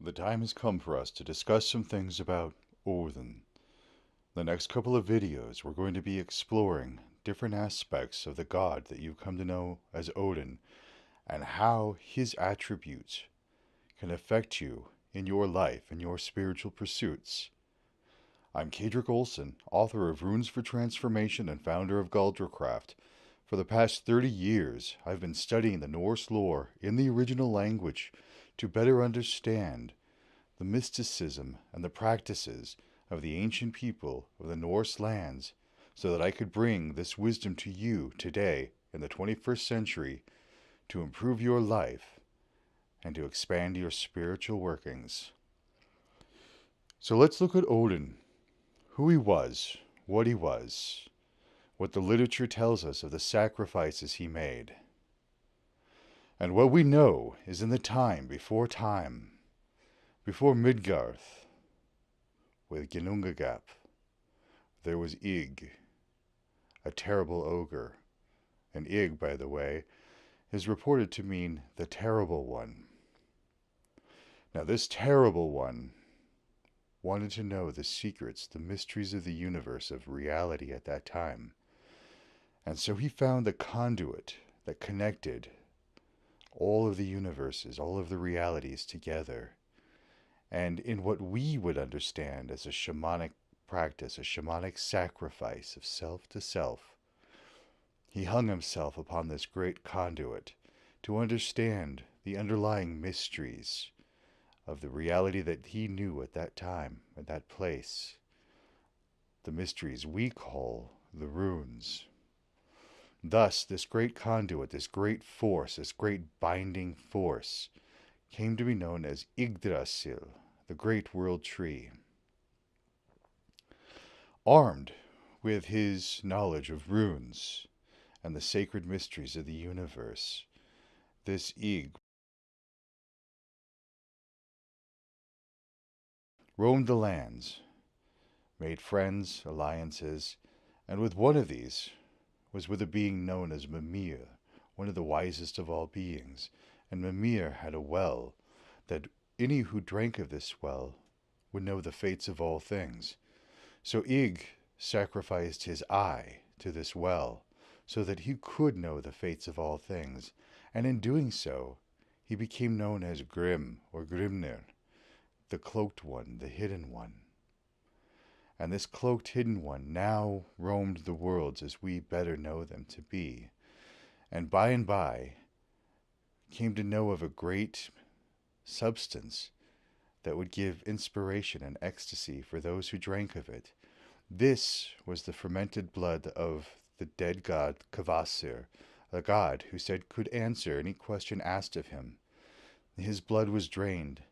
The time has come for us to discuss some things about Odin. The next couple of videos, we're going to be exploring different aspects of the god that you've come to know as Odin and how his attributes can affect you in your life and your spiritual pursuits. I'm Kadrick Olson, author of Runes for Transformation and founder of Galdracraft. For the past 30 years, I've been studying the Norse lore in the original language to better understand the mysticism and the practices of the ancient people of the Norse lands so that I could bring this wisdom to you today in the 21st century to improve your life and to expand your spiritual workings. So let's look at Odin, who he was, what he was, what the literature tells us of the sacrifices he made. And what we know is in the time, before Midgarth, with Ginnungagap, there was Ig, a terrible ogre. And Ig, by the way, is reported to mean the terrible one. Now this terrible one wanted to know the secrets, the mysteries of the universe, of reality at that time. And so he found the conduit that connected all of the universes, all of the realities together. And in what we would understand as a shamanic practice, a shamanic sacrifice of self to self, he hung himself upon this great conduit to understand the underlying mysteries of the reality that he knew at that time, at that place. The mysteries we call the runes. Thus, this great conduit, this great force, this great binding force, came to be known as Yggdrasil, the great world tree. Armed with his knowledge of runes and the sacred mysteries of the universe, this Ygg roamed the lands, made friends, alliances, and with one of these was with a being known as Mimir, one of the wisest of all beings. And Mimir had a well that any who drank of this well would know the fates of all things. So Ygg sacrificed his eye to this well so that he could know the fates of all things, and in doing so he became known as Grim or Grimnir, the cloaked one, the hidden one. And this cloaked hidden one now roamed the worlds as we better know them to be, and by came to know of a great substance that would give inspiration and ecstasy for those who drank of it. This was the fermented blood of the dead god Kvasir, a god who said could answer any question asked of him. His blood was drained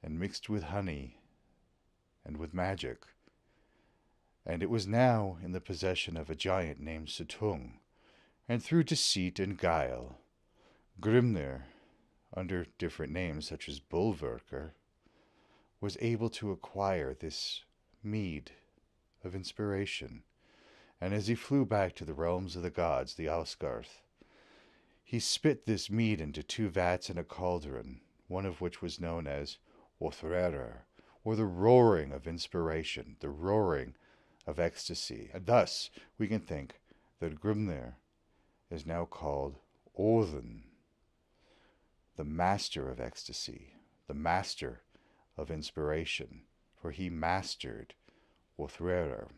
and mixed with honey and with magic, and it was now in the possession of a giant named Sutung, and through deceit and guile, Grimnir, under different names such as Bulverker, was able to acquire this mead of inspiration. And as he flew back to the realms of the gods, the Ausgarth, he spit this mead into 2 vats and a cauldron, one of which was known as Othrerer, or the roaring of inspiration, the roaring of ecstasy. And thus we can think that Grimnir is now called Odin, the master of ecstasy, the master of inspiration, for he mastered Othrerer.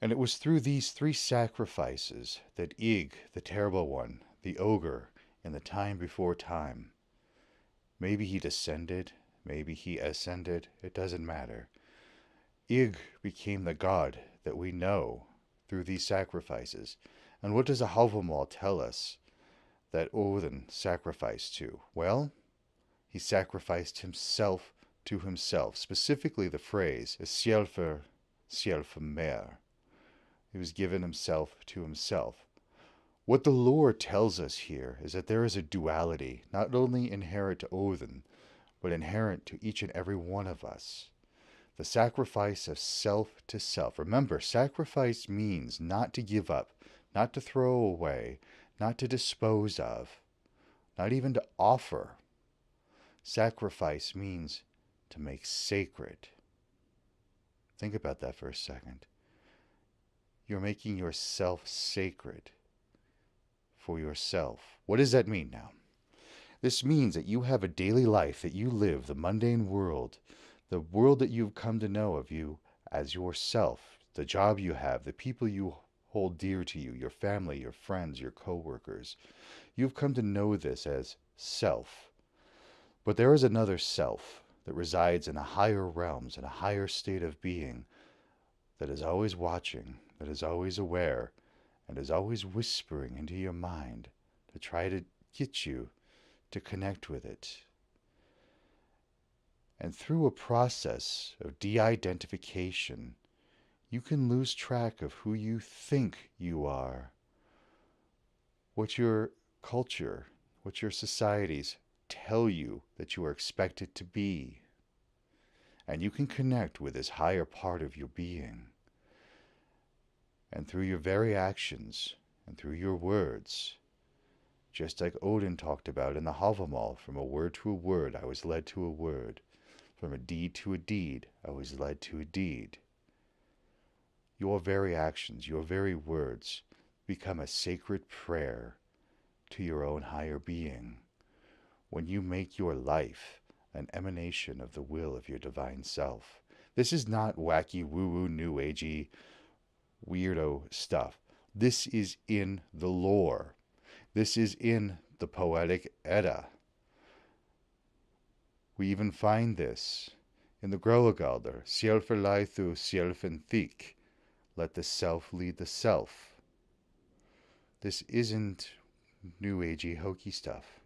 And it was through these 3 sacrifices that Ygg, the terrible one, the ogre, in the time before time, maybe he descended, maybe he ascended, it doesn't matter. Ygg became the god that we know through these sacrifices. And what does a Havamal tell us that Odin sacrificed to? Well, he sacrificed himself to himself. Specifically, the phrase is själfur mer. He was given himself to himself. What the lore tells us here is that there is a duality, not only inherent to Odin, but inherent to each and every one of us. The sacrifice of self to self. Remember, sacrifice means not to give up, not to throw away, not to dispose of, not even to offer, Sacrifice means to make sacred. Think about that for a second. You're making yourself sacred for yourself. What does that mean now? This means that you have a daily life that you live, the mundane world, the world that you've come to know of you as yourself, the job you have, the people you hold dear to you, your family, your friends, your coworkers. You've come to know this as self. But there is another self that resides in a higher realms, in a higher state of being, that is always watching, that is always aware, and is always whispering into your mind to try to get you to connect with it. And through a process of de-identification, you can lose track of who you think you are, what your culture, what your societies tell you that you are expected to be. And you can connect with this higher part of your being. And through your very actions and through your words, just like Odin talked about in the Havamal, from a word to a word, I was led to a word. From a deed to a deed, I was led to a deed. Your very actions, your very words, become a sacred prayer to your own higher being when you make your life an emanation of the will of your divine self. This is not wacky, woo-woo, new agey, weirdo stuff. This is in the lore. This is in the poetic Edda. We even find this in the Grölagalder, Självförlej thu själven thik. Let the self lead the self. This isn't new agey hokey stuff.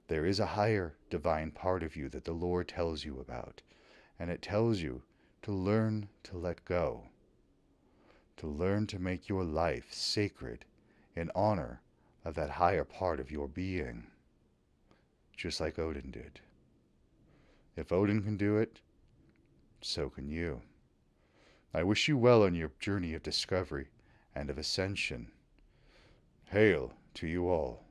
There is a higher divine part of you that the lore tells you about, and it tells you to learn to let go, to learn to make your life sacred in honor of that higher part of your being, just like Odin did. If Odin can do it, so can you. I wish you well on your journey of discovery and of ascension. Hail to you all.